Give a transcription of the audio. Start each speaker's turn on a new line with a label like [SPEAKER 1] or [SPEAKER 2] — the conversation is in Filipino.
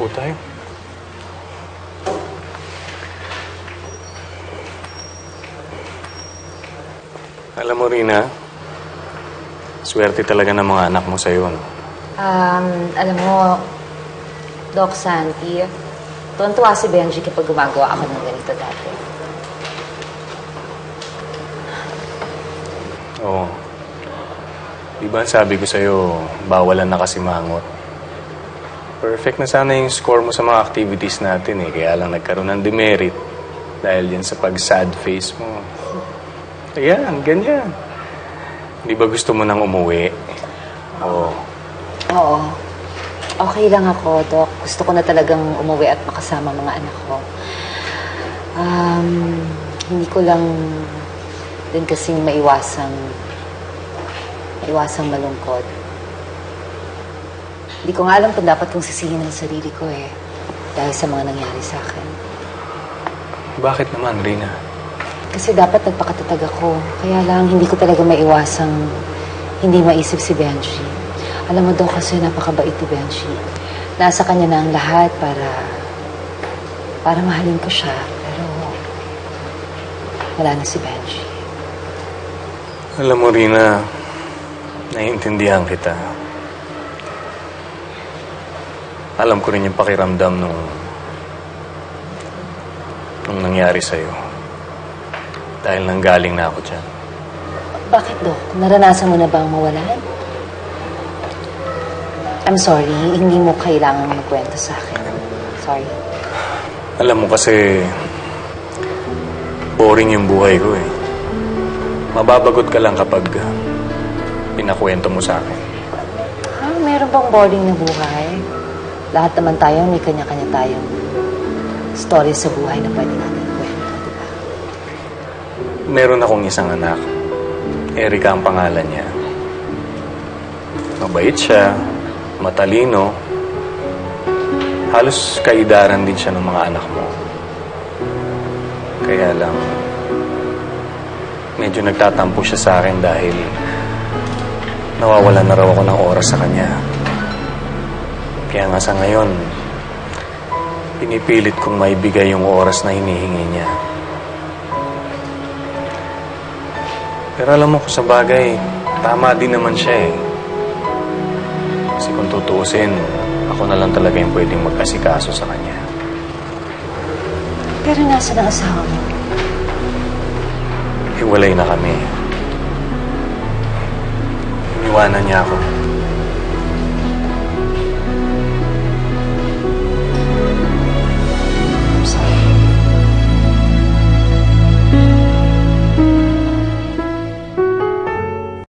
[SPEAKER 1] po tayo. Alam mo, Rina, swerte talaga ng mga anak mo sa'yo, no?
[SPEAKER 2] Alam mo, Doc Santi, tuwan-tuwa si Benji kapag gumagawa ako ng ganito dati.
[SPEAKER 1] Oo. Di ba sabi ko sa'yo, bawalan na kasi mangot. Perfect na sana yung score mo sa mga activities natin eh. Kaya lang nagkaroon ng demerit dahil yan sa pag-sad face mo. Ayan, ganyan. Di ba gusto mo nang umuwi? Oo.
[SPEAKER 2] Oo. Okay lang ako, Doc. Gusto ko na talagang umuwi at makasama mga anak ko. Hindi ko lang din kasing maiwasang malungkot. Hindi ko nga alam kung dapat kong sisihin ang sarili ko eh. Dahil sa mga nangyari sa akin.
[SPEAKER 1] Bakit naman, Rina?
[SPEAKER 2] Kasi dapat nagpakatatag ako. Kaya lang, hindi ko talaga maiwasang hindi maisip si Benji. Alam mo daw kasi napakabait ni Benji. Nasa kanya na ang lahat para mahalin ko siya. Pero wala na si Benji.
[SPEAKER 1] Alam mo, Rina, naiintindihan kita. Alam ko rin yung pakiramdam nung nangyari sa'yo. Dahil nanggaling na ako dyan.
[SPEAKER 2] Bakit, Dok? Naranasan mo na ba ang mawalan? I'm sorry, hindi mo kailangan magkwento sa akin. Sorry.
[SPEAKER 1] Alam mo kasi, boring yung buhay ko eh. Mababagot ka lang kapag pinakwento mo sa akin.
[SPEAKER 2] Meron bang boring na buhay? Lahat naman tayo, may kanya-kanya tayong story sa buhay na pwede natin kwento, di ba?
[SPEAKER 1] Meron akong isang anak. Erika ang pangalan niya. Mabait siya, matalino. Halos kaidaran din siya ng mga anak mo. Kaya lang, medyo nagtatampo siya sa akin dahil nawawalan na raw ako ng oras sa kanya. Kaya nga sa ngayon, pinipilit kong maibigay yung oras na hinihingi niya. Pero alam mo ko sa bagay, tama din naman siya eh. Kasi kung tutuusin, ako na lang talaga yung pwedeng mag-asikaso sa kanya.
[SPEAKER 2] Pero nasa ng asawa mo?
[SPEAKER 1] Hiwalay na kami. Iniwanan niya ako.